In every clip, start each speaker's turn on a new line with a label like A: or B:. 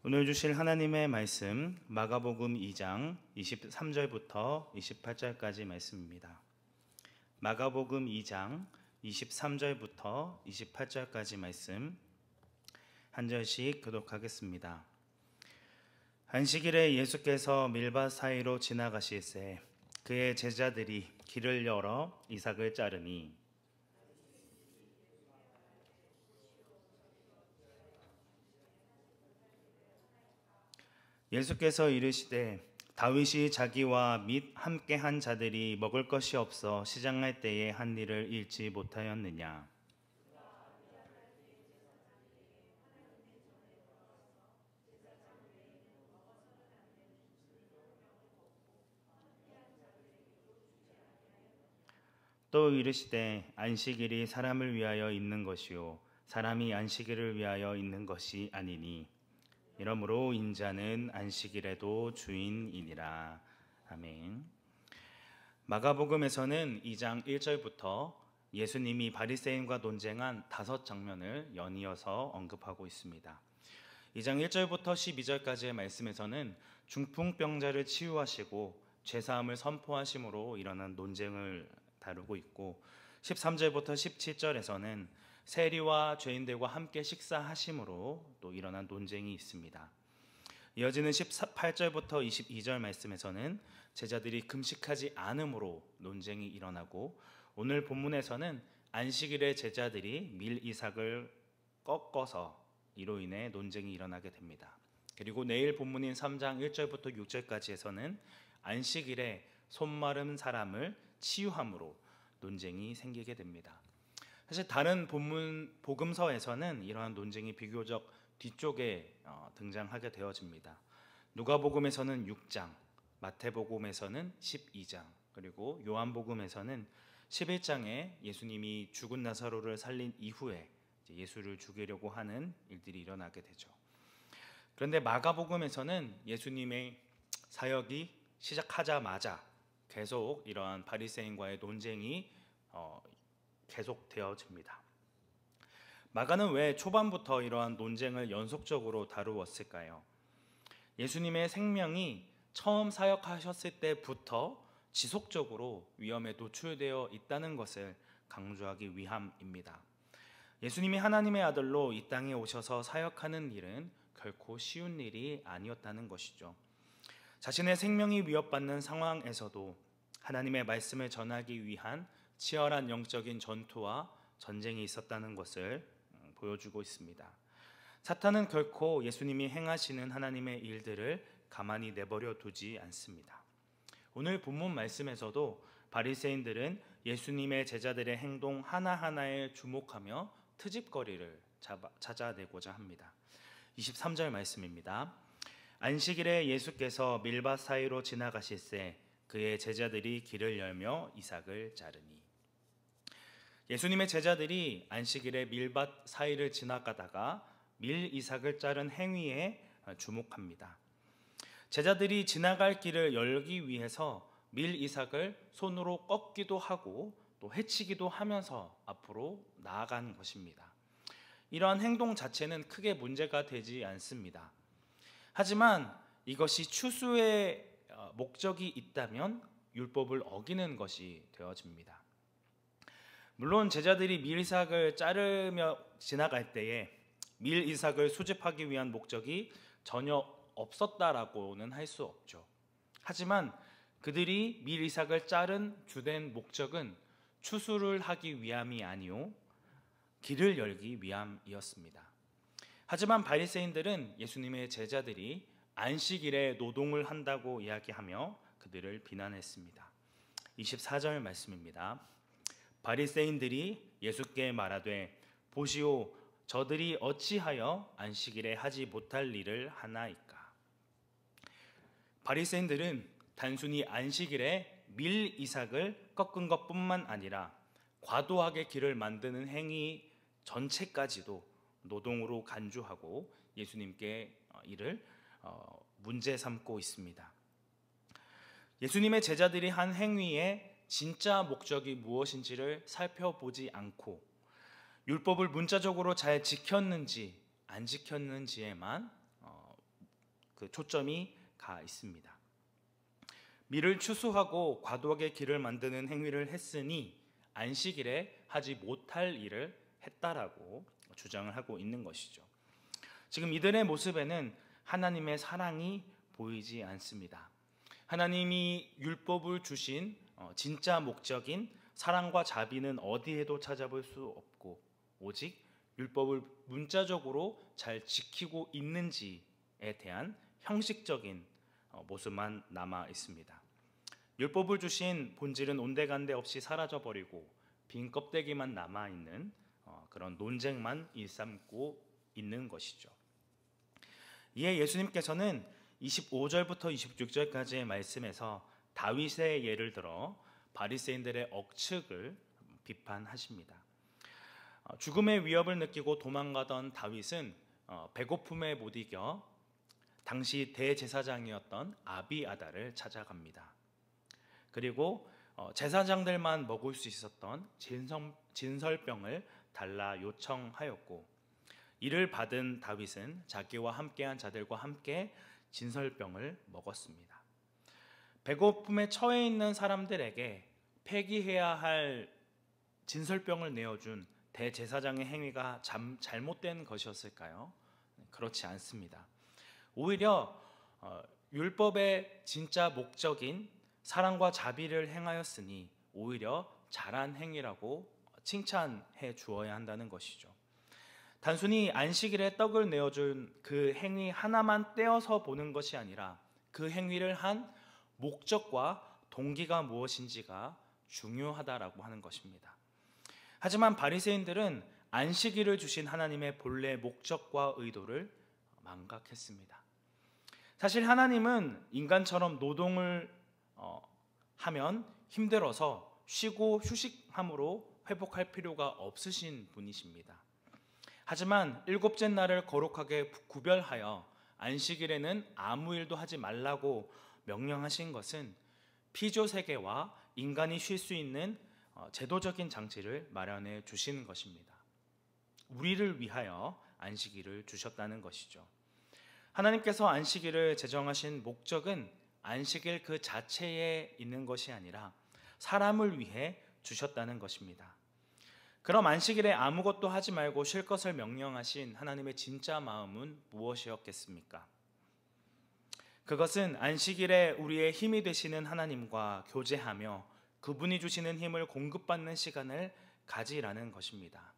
A: 오늘 주실 하나님의 말씀 마가복음 2장 23절부터 28절까지 말씀입니다. 마가복음 2장 23절부터 28절까지 말씀 한 절씩 교독하겠습니다. 안식일에 예수께서 밀밭 사이로 지나가실새 그의 제자들이 길을 열어 이삭을 자르니 예수께서 이르시되 다윗이 자기와 및 함께한 자들이 먹을 것이 없어 시장할 때에 한 일을 잃지 못하였느냐. 또 이르시되 안식일이 사람을 위하여 있는 것이요 사람이 안식일을 위하여 있는 것이 아니니 이러므로 인자는 안식일에도 주인이니라. 아멘. 마가복음에서는 2장 1절부터 예수님이 바리새인과 논쟁한 5장면을 연이어서 언급하고 있습니다. 2장 1절부터 12절까지의 말씀에서는 중풍병자를 치유하시고 죄사함을 선포하심으로 일어난 논쟁을 다루고 있고 13절부터 17절에서는 세리와 죄인들과 함께 식사하심으로 또 일어난 논쟁이 있습니다. 이어지는 18절부터 22절 말씀에서는 제자들이 금식하지 않음으로 논쟁이 일어나고 오늘 본문에서는 안식일에 제자들이 밀 이삭을 꺾어서 이로 인해 논쟁이 일어나게 됩니다. 그리고 내일 본문인 3장 1절부터 6절까지에서는 안식일에 손마른 사람을 치유함으로 논쟁이 생기게 됩니다. 사실 다른 본문 복음서에서는 이러한 논쟁이 비교적 뒤쪽에 등장하게 되어집니다. 누가복음에서는 6장, 마태복음에서는 12장, 그리고 요한복음에서는 11장에 예수님이 죽은 나사로를 살린 이후에 예수를 죽이려고 하는 일들이 일어나게 되죠. 그런데 마가복음에서는 예수님의 사역이 시작하자마자 계속 이러한 바리새인과의 논쟁이 계속되어집니다. 마가는 왜 초반부터 이러한 논쟁을 연속적으로 다루었을까요? 예수님의 생명이 처음 사역하셨을 때부터 지속적으로 위험에 노출되어 있다는 것을 강조하기 위함입니다. 예수님이 하나님의 아들로 이 땅에 오셔서 사역하는 일은 결코 쉬운 일이 아니었다는 것이죠. 자신의 생명이 위협받는 상황에서도 하나님의 말씀을 전하기 위한 치열한 영적인 전투와 전쟁이 있었다는 것을 보여주고 있습니다. 사탄은 결코 예수님이 행하시는 하나님의 일들을 가만히 내버려 두지 않습니다. 오늘 본문 말씀에서도 바리새인들은 예수님의 제자들의 행동 하나하나에 주목하며 트집거리를 찾아내고자 합니다. 23절 말씀입니다. 안식일에 예수께서 밀밭 사이로 지나가실새 그의 제자들이 길을 열며 이삭을 자르니 예수님의 제자들이 안식일에 밀밭 사이를 지나가다가 밀 이삭을 자른 행위에 주목합니다. 제자들이 지나갈 길을 열기 위해서 밀 이삭을 손으로 꺾기도 하고 또 해치기도 하면서 앞으로 나아간 것입니다. 이러한 행동 자체는 크게 문제가 되지 않습니다. 하지만 이것이 추수의 목적이 있다면 율법을 어기는 것이 되어집니다. 물론 제자들이 밀 이삭을 자르며 지나갈 때에 밀 이삭을 수집하기 위한 목적이 전혀 없었다라고는 할 수 없죠. 하지만 그들이 밀 이삭을 자른 주된 목적은 추수를 하기 위함이 아니요 길을 열기 위함이었습니다. 하지만 바리새인들은 예수님의 제자들이 안식일에 노동을 한다고 이야기하며 그들을 비난했습니다. 24절 말씀입니다. 바리새인들이 예수께 말하되 보시오 저들이 어찌하여 안식일에 하지 못할 일을 하나이까. 바리새인들은 단순히 안식일에 밀 이삭을 꺾은 것뿐만 아니라 과도하게 길을 만드는 행위 전체까지도 노동으로 간주하고 예수님께 이를 문제 삼고 있습니다. 예수님의 제자들이 한 행위에 진짜 목적이 무엇인지를 살펴보지 않고 율법을 문자적으로 잘 지켰는지 안 지켰는지에만 그 초점이 가 있습니다. 밀을 추수하고 과도하게 길을 만드는 행위를 했으니 안식일에 하지 못할 일을 했다라고 주장을 하고 있는 것이죠. 지금 이들의 모습에는 하나님의 사랑이 보이지 않습니다. 하나님이 율법을 주신 진짜 목적인 사랑과 자비는 어디에도 찾아볼 수 없고 오직 율법을 문자적으로 잘 지키고 있는지에 대한 형식적인 모습만 남아 있습니다. 율법을 주신 본질은 온데간데 없이 사라져버리고 빈 껍데기만 남아있는 그런 논쟁만 일삼고 있는 것이죠. 이에 예수님께서는 25절부터 26절까지의 말씀에서 다윗의 예를 들어 바리새인들의 억측을 비판하십니다. 죽음의 위협을 느끼고 도망가던 다윗은 배고픔에 못 이겨 당시 대제사장이었던 아비아달을 찾아갑니다. 그리고 제사장들만 먹을 수 있었던 진설병을 달라 요청하였고, 이를 받은 다윗은 자기와 함께한 자들과 함께 진설병을 먹었습니다. 배고픔에 처해 있는 사람들에게 폐기해야 할 진설병을 내어준 대제사장의 행위가 잘못된 것이었을까요? 그렇지 않습니다. 오히려 율법의 진짜 목적인 사랑과 자비를 행하였으니 오히려 잘한 행위라고 칭찬해 주어야 한다는 것이죠. 단순히 안식일에 떡을 내어준 그 행위 하나만 떼어서 보는 것이 아니라 그 행위를 한 목적과 동기가 무엇인지가 중요하다라고 하는 것입니다. 하지만 바리새인들은 안식일을 주신 하나님의 본래 목적과 의도를 망각했습니다. 사실 하나님은 인간처럼 노동을 하면 힘들어서 쉬고 휴식함으로 회복할 필요가 없으신 분이십니다. 하지만 일곱째 날을 거룩하게 구별하여 안식일에는 아무 일도 하지 말라고 명령하신 것은 피조세계와 인간이 쉴 수 있는 제도적인 장치를 마련해 주신 것입니다. 우리를 위하여 안식일을 주셨다는 것이죠. 하나님께서 안식일을 제정하신 목적은 안식일 그 자체에 있는 것이 아니라 사람을 위해 주셨다는 것입니다. 그럼 안식일에 아무것도 하지 말고 쉴 것을 명령하신 하나님의 진짜 마음은 무엇이었겠습니까? 그것은 안식일에 우리의 힘이 되시는 하나님과 교제하며 그분이 주시는 힘을 공급받는 시간을 가지라는 것입니다.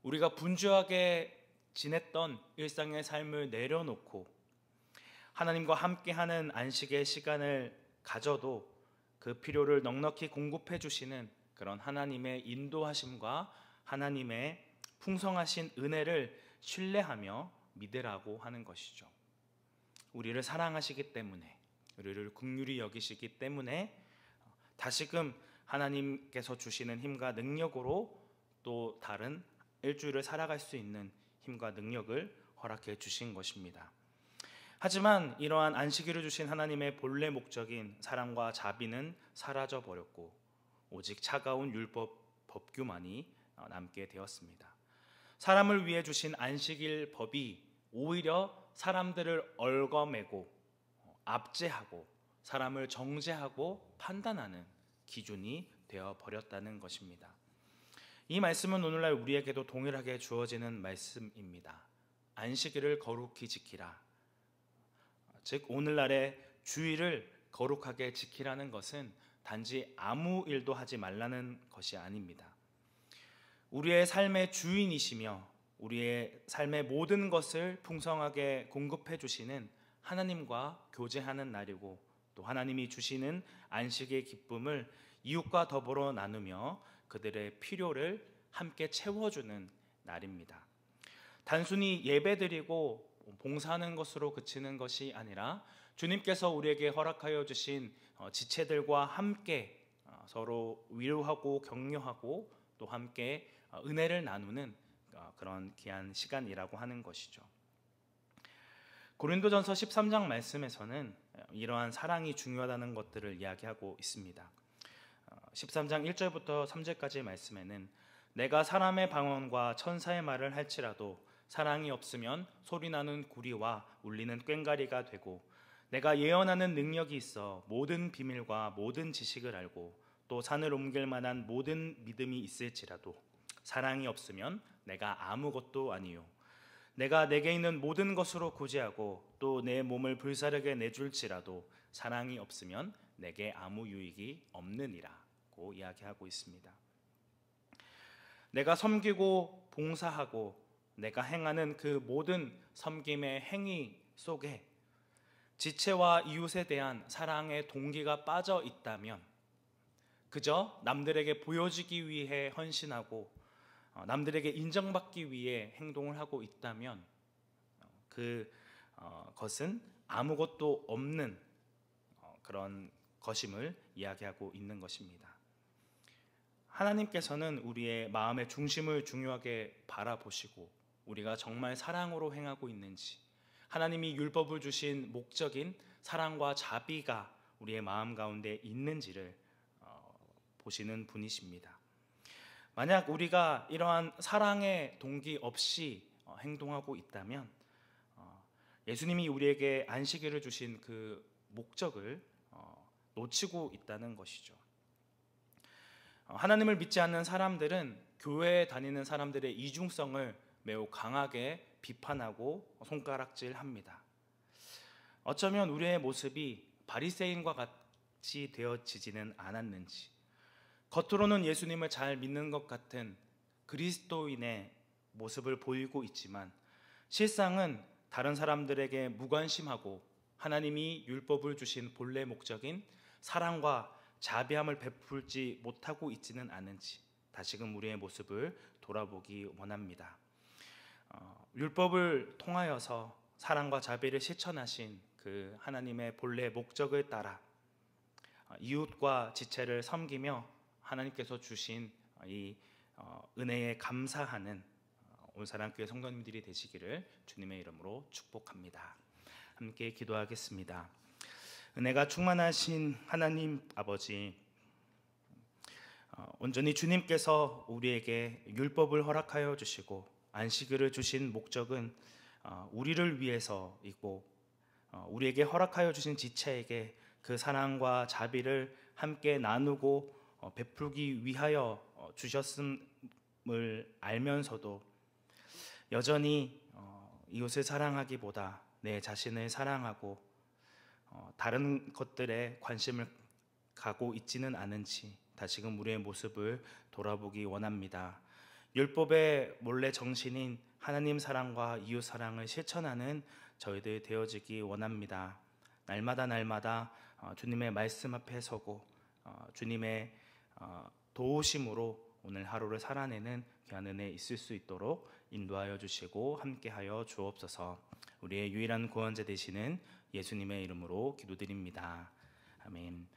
A: 우리가 분주하게 지냈던 일상의 삶을 내려놓고 하나님과 함께하는 안식의 시간을 가져도 그 필요를 넉넉히 공급해 주시는 그런 하나님의 인도하심과 하나님의 풍성하신 은혜를 신뢰하며 믿으라고 하는 것이죠. 우리를 사랑하시기 때문에, 우리를 긍휼히 여기시기 때문에 다시금 하나님께서 주시는 힘과 능력으로 또 다른 일주일을 살아갈 수 있는 힘과 능력을 허락해 주신 것입니다. 하지만 이러한 안식일을 주신 하나님의 본래 목적인 사랑과 자비는 사라져 버렸고 오직 차가운 율법 법규만이 남게 되었습니다. 사람을 위해 주신 안식일 법이 오히려 사람들을 얽어매고 압제하고 사람을 정죄하고 판단하는 기준이 되어 버렸다는 것입니다. 이 말씀은 오늘날 우리에게도 동일하게 주어지는 말씀입니다. 안식일을 거룩히 지키라. 즉 오늘날의 주일을 거룩하게 지키라는 것은 단지 아무 일도 하지 말라는 것이 아닙니다. 우리의 삶의 주인이시며 우리의 삶의 모든 것을 풍성하게 공급해 주시는 하나님과 교제하는 날이고 또 하나님이 주시는 안식의 기쁨을 이웃과 더불어 나누며 그들의 필요를 함께 채워주는 날입니다. 단순히 예배드리고 봉사하는 것으로 그치는 것이 아니라 주님께서 우리에게 허락하여 주신 지체들과 함께 서로 위로하고 격려하고 또 함께 은혜를 나누는 그런 귀한 시간이라고 하는 것이죠. 고린도전서 13장 말씀에서는 이러한 사랑이 중요하다는 것들을 이야기하고 있습니다. 13장 1절부터 3절까지의 말씀에는 내가 사람의 방언과 천사의 말을 할지라도 사랑이 없으면 소리나는 구리와 울리는 꽹과리가 되고, 내가 예언하는 능력이 있어 모든 비밀과 모든 지식을 알고 또 산을 옮길 만한 모든 믿음이 있을지라도 사랑이 없으면 내가 아무것도 아니요, 내가 내게 있는 모든 것으로 구제하고 또 내 몸을 불사르게 내줄지라도 사랑이 없으면 내게 아무 유익이 없느니라고 이야기하고 있습니다. 내가 섬기고 봉사하고 내가 행하는 그 모든 섬김의 행위 속에 지체와 이웃에 대한 사랑의 동기가 빠져 있다면, 그저 남들에게 보여지기 위해 헌신하고 남들에게 인정받기 위해 행동을 하고 있다면 그것은 아무것도 없는 그런 것임을 이야기하고 있는 것입니다. 하나님께서는 우리의 마음의 중심을 중요하게 바라보시고 우리가 정말 사랑으로 행하고 있는지, 하나님이 율법을 주신 목적인 사랑과 자비가 우리의 마음 가운데 있는지를 보시는 분이십니다. 만약 우리가 이러한 사랑의 동기 없이 행동하고 있다면 예수님이 우리에게 안식일을 주신 그 목적을 놓치고 있다는 것이죠. 하나님을 믿지 않는 사람들은 교회에 다니는 사람들의 이중성을 매우 강하게 비판하고 손가락질합니다. 어쩌면 우리의 모습이 바리새인과 같이 되어지지는 않았는지, 겉으로는 예수님을 잘 믿는 것 같은 그리스도인의 모습을 보이고 있지만 실상은 다른 사람들에게 무관심하고 하나님이 율법을 주신 본래 목적인 사랑과 자비함을 베풀지 못하고 있지는 않은지 다시금 우리의 모습을 돌아보기 원합니다. 율법을 통하여서 사랑과 자비를 실천하신 그 하나님의 본래 목적을 따라 이웃과 지체를 섬기며 하나님께서 주신 이 은혜에 감사하는 온사랑교회 성도님들이 되시기를 주님의 이름으로 축복합니다. 함께 기도하겠습니다. 은혜가 충만하신 하나님 아버지, 온전히 주님께서 우리에게 율법을 허락하여 주시고 안식일을 주신 목적은 우리를 위해서이고, 우리에게 허락하여 주신 지체에게 그 사랑과 자비를 함께 나누고 베풀기 위하여 주셨음을 알면서도 여전히 이웃을 사랑하기보다 내 자신을 사랑하고 다른 것들에 관심을 가고 있지는 않은지 다시금 우리의 모습을 돌아보기 원합니다. 율법의 본래 정신인 하나님 사랑과 이웃 사랑을 실천하는 저희들 되어지기 원합니다. 날마다 주님의 말씀 앞에 서고 주님의 도우심으로 오늘 하루를 살아내는 귀한 은혜 있을 수 있도록 인도하여 주시고 함께하여 주옵소서. 우리의 유일한 구원자 되시는 예수님의 이름으로 기도드립니다. 아멘.